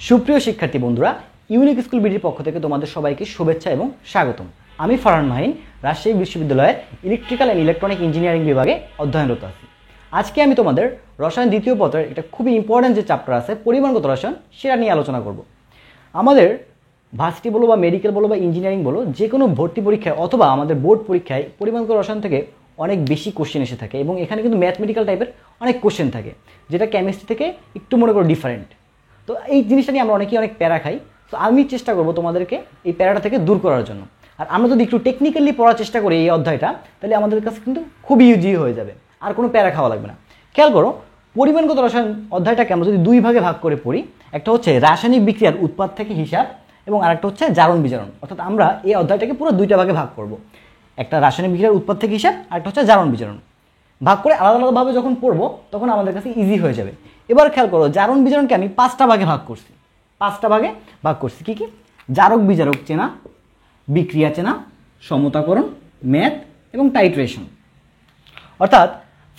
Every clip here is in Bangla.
সুপ্রিয় শিক্ষার্থী বন্ধুরা, ইউনিক স্কুল বিডির পক্ষ থেকে তোমাদের সবাইকে শুভেচ্ছা এবং স্বাগতম। আমি ফারহান মাহিন রাজশাহী বিশ্ববিদ্যালয়ের ইলেকট্রিক্যাল অ্যান্ড ইলেকট্রনিক ইঞ্জিনিয়ারিং বিভাগে অধ্যয়নরত আছি। আজকে আমি তোমাদের রসায়ন দ্বিতীয় পত্রের একটা খুবই ইম্পর্ট্যান্ট যে চ্যাপ্টার আছে পরিমাণগত রসায়ন, সেটা নিয়ে আলোচনা করব। আমাদের ভার্সিটি বলো বা মেডিকেল বলো বা ইঞ্জিনিয়ারিং বলো, যে কোনো ভর্তি পরীক্ষায় অথবা আমাদের বোর্ড পরীক্ষায় পরিমাণগত রসায়ন থেকে অনেক বেশি কোশ্চেন এসে থাকে এবং এখানে কিন্তু ম্যাথমেটিক্যাল টাইপের অনেক কোশ্চেন থাকে, যেটা কেমিস্ট্রি থেকে একটু মনে করো ডিফারেন্ট। তো এই জিনিসটা নিয়ে আমরা অনেকেই অনেক প্যারা খাই। তো আমি চেষ্টা করবো তোমাদেরকে এই প্যারাটা থেকে দূর করার জন্য। আর আমরা যদি একটু টেকনিক্যালি পড়ার চেষ্টা করি এই অধ্যায়টা, তাহলে আমাদের কাছে কিন্তু খুবই ইজি হয়ে যাবে, আর কোনো প্যারা খাওয়া লাগবে না। খেয়াল করো, পরিমাণগত রসায়ন অধ্যায়টাকে আমরা যদি দুই ভাগে ভাগ করে পড়ি, একটা হচ্ছে রাসায়নিক বিক্রিয়ার উৎপাদ থেকে হিসাব এবং আরেকটা হচ্ছে জারণ বিজারণ। অর্থাৎ আমরা এই অধ্যায়টাকে পুরো দুইটা ভাগে ভাগ করব, একটা রাসায়নিক বিক্রিয়ার উৎপাদ থেকে হিসাব, আরেকটা হচ্ছে জারণ বিজারণ। ভাগ করে আলাদা আলাদাভাবে যখন পড়বো তখন আমাদের কাছে ইজি হয়ে যাবে। এবার খেয়াল করো, জারণ বিজারণকে আমি পাঁচটা ভাগে ভাগ করছি। কি কি? জারক বিজারক চেনা, বিক্রিয়া চেনা, সমতাকরণ, ম্যাথ এবং টাইট্রেশন। অর্থাৎ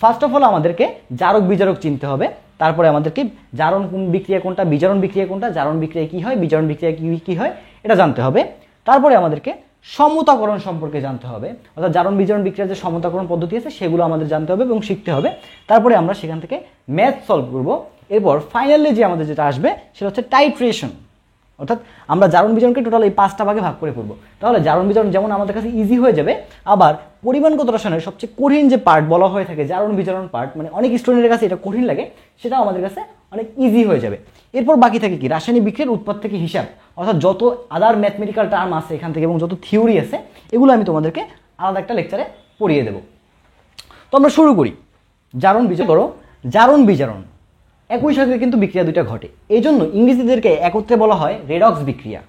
ফার্স্ট অফ অল আমাদেরকে জারক বিজারক চিনতে হবে, তারপরে আমাদেরকে জারণ বিক্রিয়া কোনটা, বিজারণ বিক্রিয়া কোনটা, জারণ বিক্রিয়া কী হয়, বিজারণ বিক্রিয়া কী হয় এটা জানতে হবে। তারপরে আমাদেরকে সমতাকরণ সম্পর্কে জানতে হবে, অর্থাৎ জারণ বিজারণ বিক্রিয়ার যে সমতাকরণ পদ্ধতি আছে সেগুলো আমাদের জানতে হবে এবং শিখতে হবে। তারপরে আমরা সেখান থেকে ম্যাথ সলভ করব। এরপর ফাইনালি যে আমাদের যেটা আসবে সেটা হচ্ছে টাইট্রেশন। অর্থাৎ আমরা জারণ বিজারণকে টোটাল এই পাঁচটা ভাগে ভাগ করে পড়বো। তাহলে জারণ বিজারণ যেমন আমাদের কাছে ইজি হয়ে যাবে, আবার পরিমাণগত রসায়নের সবচেয়ে কঠিন যে পার্ট বলা হয়ে থাকে জারণ বিজারণ পার্ট, মানে অনেক স্টুডেন্টের কাছে এটা কঠিন লাগে, সেটাও আমাদের কাছে অনেক ইজি হয়ে যাবে। এরপর বাকি থাকে কি? রাসায়নিক বিক্রিয়ার উৎপাদ থেকে হিসাব। অর্থাৎ যত আদার ম্যাথমেটিক্যাল টার্ম আছে এখান থেকে এবং যত থিওরি আছে এগুলো আমি তোমাদেরকে আলাদা একটা লেকচারে পড়িয়ে দেবো। তো আমরা শুরু করি। জারণ বিজারণ। জারণ বিজারণ একই সাথে কিন্তু বিক্রিয়া দুইটা ঘটে, এই জন্য ইংরেজিদেরকে একত্রে বলা হয় রেডক্স বিক্রিয়া।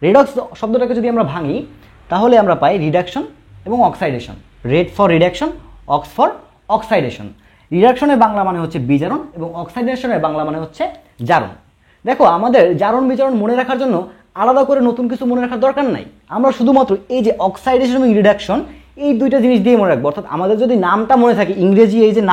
রেডক্স শব্দটাকে যদি আমরা ভাঙি তাহলে আমরা পাই রিডাকশন এবং oxidation. Red for reduction, ox for oxidation. রিডাকশনের বাংলা মানে হচ্ছে বিজারণ এবং অক্সাইডেশনের বাংলা মানে হচ্ছে জারণ। দেখো, আমাদের জারণ বিজারণ মনে রাখার জন্য আলাদা করে নতুন কিছু মনে রাখার দরকার নাই। আমরা শুধুমাত্র এই যে অক্সাইডেশন এবং রিডাকশন, এই দুইটা জিনিস দিয়ে মনে রাখবো। অর্থাৎ আমাদের যদি নামটা মনে থাকে, ইংরেজি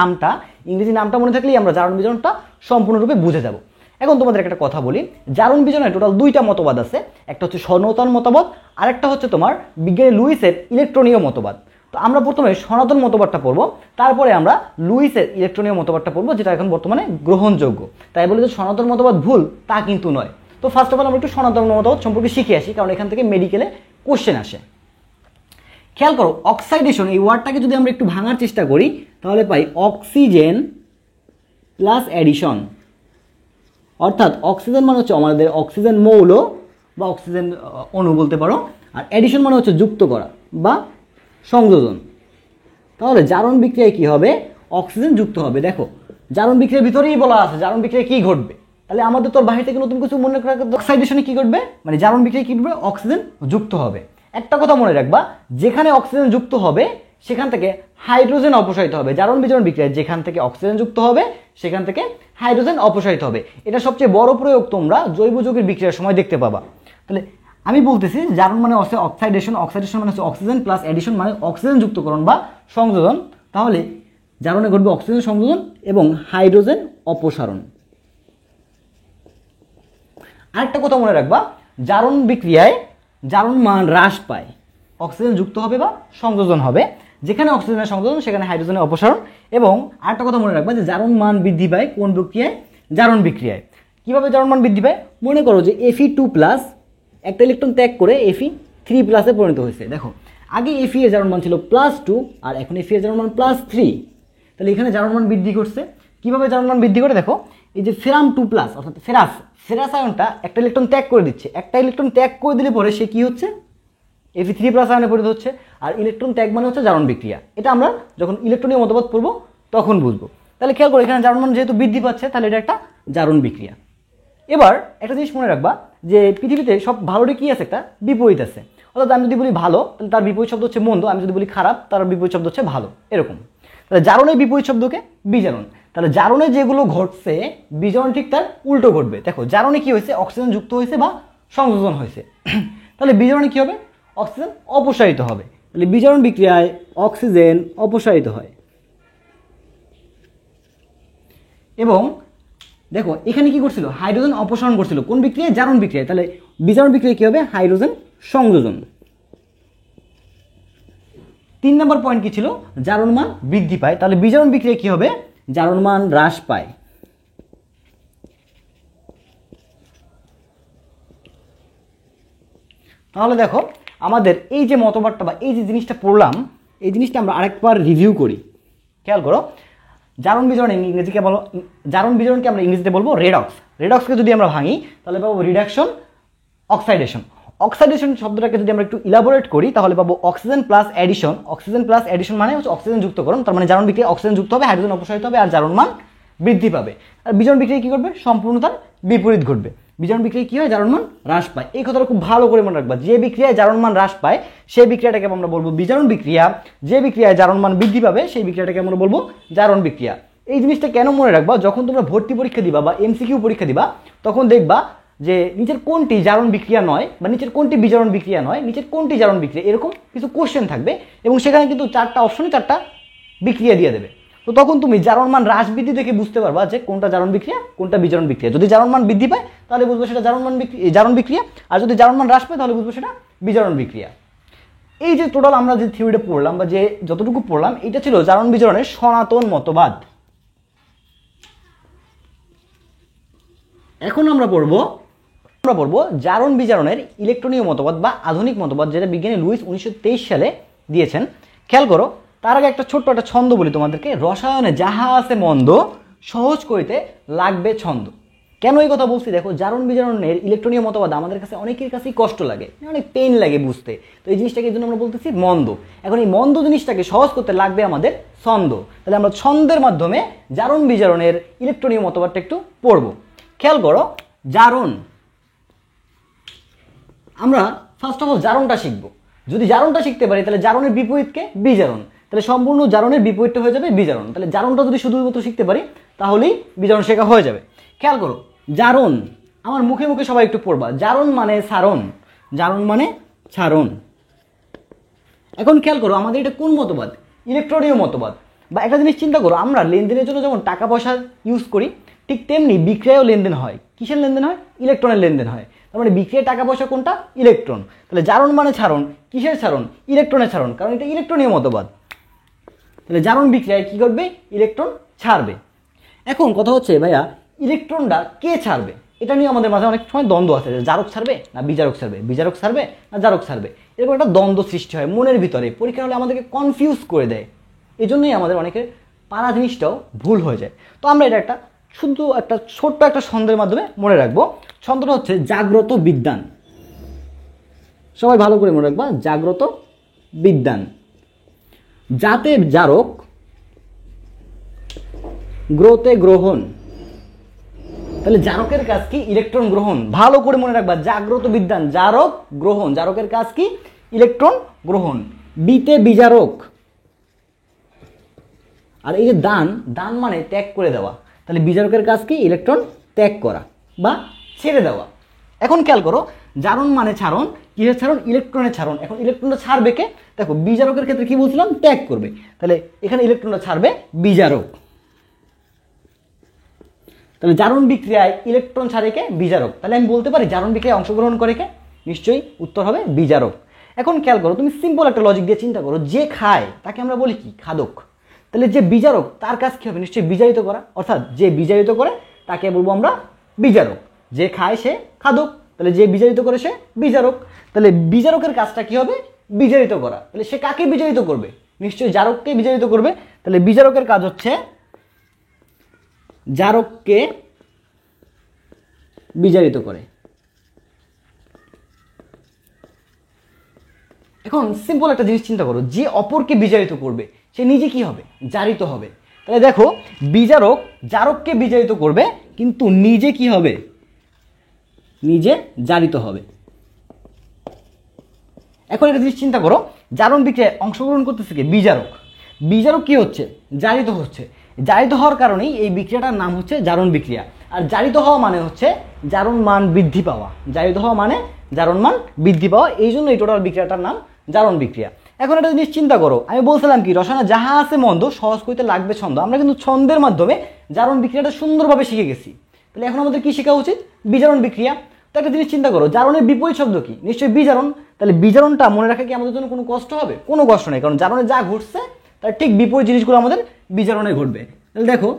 নামটা মনে থাকলেই আমরা জারণ বিজারণটা সম্পূর্ণরূপে বুঝে যাব। এখন তোমাদের একটা কথা বলি, জারণ বিজারণের টোটাল দুইটা মতবাদ আছে। একটা হচ্ছে সনাতন মতবাদ, আরেকটা হচ্ছে তোমার বিজ্ঞানী লুইসের ইলেকট্রনীয় মতবাদ। তো আমরা প্রথমে সনাতন মতবাদটা পড়বো, তারপরে আমরা লুইসের ইলেকট্রনীয় মতবাদটা পড়বো, যেটা এখন বর্তমানে গ্রহণযোগ্য। তাই বলে যে সনাতন মতবাদ ভুল তা কিন্তু নয়। তো ফার্স্ট অফ অল আমরা একটু সনাতন মতবাদ সম্পর্কে শিখে আসি, কারণ এখান থেকে মেডিকেলে কোশ্চেন আসে। খেয়াল করো, অক্সাইডেশন এই ওয়ার্ডটাকে যদি আমরা একটু ভাঙার চেষ্টা করি তাহলে পাই অক্সিজেন প্লাস অ্যাডিশন। অর্থাৎ অক্সিজেন মানে হচ্ছে আমাদের অক্সিজেন মৌল বা অক্সিজেন অণু বলতে পারো, আর অ্যাডিশন মানে হচ্ছে যুক্ত করা বা সংযোজন। তাহলে জারণ বিক্রিয়ায় কি হবে? অক্সিজেন যুক্ত হবে। দেখো, জারণ বিক্রিয়ার ভিতরেই বলা আছে জারণ বিক্রিয়ায় কি ঘটবে, তাহলে আমাদের তো বাহির থেকে নতুন কিছু মনে রাখা। অক্সাইডেশনে কি ঘটবে, মানে জারণ বিক্রিয়ায় কি ঘটবে? অক্সিজেন যুক্ত হবে। একটা কথা মনে রাখবা, যেখানে অক্সিজেন যুক্ত হবে সেখান থেকে হাইড্রোজেন অপসারিত হবে। জারণ বিজারণ বিক্রিয়ায় যেখান থেকে অক্সিজেন যুক্ত হবে সেখান থেকে হাইড্রোজেন অপসারিত হবে। এটা সবচেয়ে বড় প্রয়োগ তোমরা জৈব যৌগের বিক্রিয়ার সময় দেখতে পাবা। তাহলে আমি বলতেছি জারণ মানে হচ্ছে অক্সাইডেশন, অক্সাইডেশন মানে হচ্ছে অক্সিজেন প্লাস অ্যাডিশন মানে অক্সিজেন যুক্তকরণ বা সংযোজন। তাহলে জারণে ঘটবে অক্সিজেন সংযোজন এবং হাইড্রোজেন অপসারণ। আরেকটা কথা মনে রাখবা, জারণ বিক্রিয়ায় জারণ মান হ্রাস পায়, অক্সিজেন যুক্ত হবে বা সংযোজন হবে। যেখানে অক্সিজেনের সংযোজন সেখানে হাইড্রোজেনের অপসারণ। এবং আরেকটা কথা মনে রাখবা যে জারণ মান বৃদ্ধি পায় কোন বিক্রিয়ায়? জারণ বিক্রিয়ায়। কিভাবে জারণ মান বৃদ্ধি পায়? মনে করো যে Fe2+ একটা ইলেকট্রন ত্যাগ করে Fe3+ পরিণত হয়েছে। দেখো, আগে Fe এর জারণ মান ছিল +2 আর এখন Fe এর জারণ মান +3। তাহলে এখানে জারণ মান বৃদ্ধি করছে। কিভাবে জারণ মান বৃদ্ধি করে? দেখো, এই যে Fe2+, অর্থাৎ ফেরাস আয়নটা একটা ইলেকট্রন ত্যাগ করে দিচ্ছে। একটা ইলেকট্রন ত্যাগ করে দিলে পরে সে কি হচ্ছে? Fe3+ আয়নে পরিণত হচ্ছে। আর ইলেকট্রন ত্যাগ মানে হচ্ছে জারণ বিক্রিয়া। এটা আমরা যখন ইলেকট্রনীয় মতবাদ পড়বো তখন বুঝবো। তাহলে খেয়াল করো, এখানে জারণ মান যেহেতু বৃদ্ধি পাচ্ছে তাহলে এটা একটা জারণ বিক্রিয়া। এবার একটা জিনিস মনে রাখবা যে পৃথিবীতে সব ভালোরই কি আছে? একটা বিপরীত আছে। অর্থাৎ আমি যদি বলি ভালো তাহলে তার বিপরীত শব্দ হচ্ছে মন্দ, আমি যদি বলি খারাপ তার বিপরীত শব্দ হচ্ছে ভালো, এরকম। তাহলে জারণের বিপরীত শব্দকে বিজারণ। তাহলে জারণে যেগুলো ঘটছে বিজারণ ঠিক তার উল্টো ঘটবে। দেখো, জারণে কি হয়েছে? অক্সিজেন যুক্ত হয়েছে বা সংযোজন হয়েছে। তাহলে বিজারণে কি হবে? অক্সিজেন অপসারিত হবে। তাহলে বিজারণ বিক্রিয়ায় অক্সিজেন অপসারিত হয় এবং দেখো এখানে কি করছিল, হাইড্রোজেন অপসারণ করছিল, কোন বিক্রিয়ায়, জারণ বিক্রিয়ায়। তাহলে বিজারণ বিক্রিয়া কি হবে, হাইড্রোজেন সংযোজন। 3 নম্বর পয়েন্ট কি ছিল, জারণ মান বৃদ্ধি পায়। তাহলে বিজারণ বিক্রিয়া কি হবে, জারণ মান হ্রাস পায়। তাহলে দেখো আমাদের এই যে মতবাদটা বা এই যে জিনিসটা পড়লাম, এই জিনিসটা আমরা আরেকবার রিভিউ করি। খেয়াল করো, জারণ বিজারণ ইংরেজিকে বলো, জারণ বিজারণকে আমরা ইংরেজিতে বলবো রেডক্স। রেডক্সকে যদি আমরা ভাঙি তাহলে পাবো রিডাকশন, অক্সাইডেশন। অক্সাইডেশন শব্দটাকে যদি আমরা একটু ইলাবোরেট করি তাহলে পাবো oxygen plus addition. Oxygen plus addition মানে হচ্ছে অক্সিজেন যুক্তকরণ, তার মানে জারণ বিক্রিয়া অক্সিজেন যুক্ত হবে, হাইড্রোজেন অপসারিত হবে, আর জারণ মান বৃদ্ধি পাবে। আর বিজারণ বিক্রিয়া কি করবে, সম্পূর্ণ তার বিপরীত ঘটবে। বিজারণ বিক্রিয়া কি হয়, জারণ মান হ্রাস পায়। এই কথাটা খুব ভালো করে মনে রাখবা, যে বিক্রিয়ায় জারণ মান হ্রাস পায় সেই বিক্রিয়াটাকে আমরা বলবো বিজারণ বিক্রিয়া, যে বিক্রিয়ায় জারণ মান বৃদ্ধি পাবে সেই বিক্রিয়াটাকে আমরা বলবো জারণ বিক্রিয়া। এই জিনিসটা কেন মনে রাখবা, যখন তোমরা ভর্তি পরীক্ষা দিবা বা এমসিকিউ পরীক্ষা দিবা তখন দেখবা যে নিচের কোনটি জারণ বিক্রিয়া নয়, বা নিচের কোনটি বিজারণ বিক্রিয়া নয়, নিচের কোনটি জারণ বিক্রিয়া, এরকম কিছু কোশ্চেন থাকবে এবং সেখানে কিন্তু 4টা অপশনে 4টা বিক্রিয়া দিয়ে দেবে। তো তখন তুমি জারণ মান হ্রাস বৃদ্ধি দেখে বুঝতে পারবা যে কোনটা জারণ বিক্রিয়া কোনটা বিজারণ বিক্রিয়া। যদি জারণ মান বৃদ্ধি পায় তাহলে বুঝবো সেটা জারণ বিক্রিয়া, আর যদি জারণ মান হ্রাস পায় তাহলে বুঝবো সেটা বিজারণ বিক্রিয়া। এই যে টোটাল আমরা যে থিওরিটা পড়লাম বা যে যতটুকু পড়লাম, এটা ছিল জারণ বিজারণের সনাতন মতবাদ। এখন আমরা পড়বো জারণ বিজারণের ইলেকট্রনীয় মতবাদ বা আধুনিক মতবাদ, যেটা বিজ্ঞানী লুইস 1923 সালে দিয়েছেন। খেয়াল করো, তার আগে একটা ছোট্ট একটা ছন্দ বলি তোমাদেরকে, রসায়নে যাহা আছে মন্দ সহজ করিতে লাগবে ছন্দ। কেন এই কথা বলছি, দেখো জারণ বিজারণের ইলেকট্রনীয় মতবাদ আমাদের কাছে অনেকের কাছেই কষ্ট লাগে, অনেক পেইন লাগে বুঝতে। তো এই জিনিসটাকে এই জন্য আমরা বলতেছি মন্দ। এখন এই মন্দ জিনিসটাকে সহজ করতে লাগবে আমাদের ছন্দ। তাহলে আমরা ছন্দের মাধ্যমে জারণ বিজারণের ইলেকট্রনীয় মতবাদটা একটু পড়বো। খেয়াল করো, জারণ, আমরা ফার্স্ট অফ অল জারণটা শিখবো। যদি জারণটা শিখতে পারি তাহলে জারণের বিপরীতকে বিজারণ, তাহলে সম্পূর্ণ জারণের বিপরীতটা হয়ে যাবে বিজারণ। তাহলে জারণটা যদি শুধুমাত্র শিখতে পারি তাহলেই বিজারণ শেখা হয়ে যাবে। খেয়াল করো, জারণ আমার মুখে মুখে সবাই একটু পড়বা, জারণ মানে ছারণ, জারণ মানে ছারণ। এখন খেয়াল করো, আমাদের এটা কোন মতবাদ, ইলেকট্রনীয় মতবাদ। বা একটা জিনিস চিন্তা করো, আমরা লেনদেনের জন্য যেমন টাকা পয়সা ইউজ করি, ঠিক তেমনি বিক্রিয়াও লেনদেন হয়। কিসের লেনদেন হয়, ইলেকট্রনের লেনদেন হয়। তার মানে বিক্রিয়ায় টাকা পয়সা কোনটা, ইলেকট্রন। তাহলে জারণ মানে ছারণ, কিসের ছারণ, ইলেকট্রনের ছারণ, কারণ এটা ইলেকট্রনীয় মতবাদ। তাহলে জারণ বিক্রিয়ায় কি করবে, ইলেকট্রন ছাড়বে। এখন কথা হচ্ছে ভাইয়া, ইলেকট্রনটা কে ছাড়বে, এটা নিয়ে আমাদের মাঝে অনেক সময় দ্বন্দ্ব আছে, জারক ছাড়বে না বিজারক ছাড়বে, বিজারক ছাড়বে না জারক ছাড়বে, এরকম একটা দ্বন্দ্ব সৃষ্টি হয় মনের ভিতরে। পরীক্ষা হলে আমাদেরকে কনফিউজ করে দেয়, এই জন্যই আমাদের অনেকের পারা জিনিসটাও ভুল হয়ে যায়। তো আমরা এটা একটা শুধু একটা ছোট্ট একটা ছন্দের মাধ্যমে মনে রাখবো। ছন্দটা হচ্ছে জাগ্রত বিদ্যান। সবাই ভালো করে মনে রাখবা, জাগ্রত বিদ্যান। যাতে জারক, গ্রোতে গ্রহণ। তাহলে জারকের কাজ কি, ইলেকট্রন গ্রহণ। ভালো করে মনে রাখবা, জাগ্রত বিদ্যান, জারক গ্রহণ, জারকের কাজ কি, ইলেকট্রন গ্রহণ। বিতে বিজারক। আর এই যে দান, দান মানে ত্যাগ করে দেওয়া, তাহলে বিজারকের কাজ কি, ইলেকট্রন ত্যাগ করা বা ছেড়ে দেওয়া। এখন খেয়াল করো, জারণ মানে ছাড়ন, কিসের ছাড়ন, ইলেকট্রনের ছাড়ন। এখন ইলেকট্রনটা ছাড়বে কে, দেখো বিজারকের ক্ষেত্রে কি বলছিলাম, ত্যাগ করবে, তাহলে এখানে ইলেকট্রনটা ছাড়বে বিজারক। তাহলে জারণ বিক্রিয়ায় ইলেকট্রন ছাড়ে কে, বিজারক। তাহলে আমি বলতে পারি জারণ বিক্রিয়ায় অংশগ্রহণ করে কে, নিশ্চয়ই উত্তর হবে বিজারক। এখন খেয়াল করো, তুমি সিম্পল একটা লজিক দিয়ে চিন্তা করো, যে খায় তাকে আমরা বলি কি, খাদক। তাহলে যে বিজারক তার কাজ কি হবে, নিশ্চয়ই বিজারিত করা, অর্থাৎ যে বিজারিত করে তাকে বলবো আমরা বিজারক। যে খায় সে খাদক, তাহলে যে বিজারিত করে সে বিজারক। তাহলে বিজারকের কাজটা কি হবে, বিজারিত করা। তাহলে সে কাকে বিজারিত করবে, নিশ্চয়ই জারককে বিজারিত করবে। তাহলে বিজারকের কাজ হচ্ছে জারককে বিজারিত করে। এখন সিম্পল একটা জিনিস চিন্তা করো, যে অপরকে বিজারিত করবে সে নিজে কি হবে, জারিত হবে। তাহলে দেখো বিজারক জারককে বিজারিত করবে কিন্তু নিজে কি হবে, নিজে জারিত হবে। এখন একটা জিনিস চিন্তা করো, জারণ বিক্রিয়ায় অংশগ্রহণ করতেছে কি, বিজারক। বিজারক কি হচ্ছে, জারিত হচ্ছে। জারিত হওয়ার কারণেই এই বিক্রিয়াটার নাম হচ্ছে জারণ বিক্রিয়া। আর জারিত হওয়া মানে হচ্ছে জারণ মান বৃদ্ধি পাওয়া। জারিত হওয়া মানে জারণ মান বৃদ্ধি পাওয়া, এই জন্য এই টোটাল বিক্রিয়াটার নাম জারণ বিক্রিয়া। এখন একটা জিনিস চিন্তা করো, আমি বলছিলাম কি, রসায়নে যাহা আছে মন্দ সহজ করিতে লাগবে ছন্দ। আমরা কিন্তু ছন্দের মাধ্যমে জারণ বিক্রিয়াটা সুন্দরভাবে শিখে গেছি। তাহলে এখন আমাদের কি শেখা উচিত? বিজারণ বিক্রিয়া। তো একটা জিনিস চিন্তা করো, জারণের বিপরীত শব্দ কি? নিশ্চয়ই বিজারণ। তাহলে বিজারণটা মনে রাখা কি আমাদের জন্য কোনো কষ্ট হবে? কোনো কষ্ট নেই, কারণ জারণে যা ঘটছে তার ঠিক বিপরীত জিনিসগুলো আমাদের বিজারণে ঘটবে। তাহলে দেখো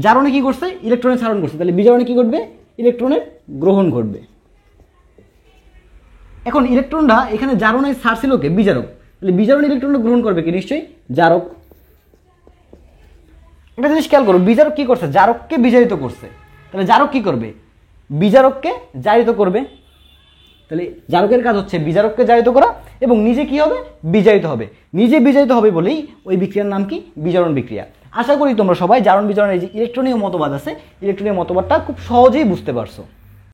জারণে কি করছে? ইলেকট্রনের ছাড়ন করছে, তাহলে বিজারণে কি ঘটবে? ইলেকট্রনের গ্রহণ ঘটবে। এখন ইলেকট্রনটা এখানে জারণে ছাড়ছিল কে? বিজারক। তাহলে বিজারণ ইলেকট্রনটা গ্রহণ করবে কি? নিশ্চয়ই জারক। একটা জিনিস খেয়াল করো, বিজারক কি করছে? জারককে বিজারিত করছে। তাহলে জারক কি করবে? বিজারককে জারিত করবে। তাহলে জারকের কাজ হচ্ছে বিজারককে জারিত করা এবং নিজে কি হবে? বিজারিত হবে। নিজে বিজারিত হবে বলেই ওই বিক্রিয়ার নাম কি? বিজারণ বিক্রিয়া। আশা করি তোমরা সবাই জারণ বিজারণের যে ইলেকট্রনীয় মতবাদ আছে, ইলেকট্রনীয় মতবাদটা খুব সহজেই বুঝতে পারছো।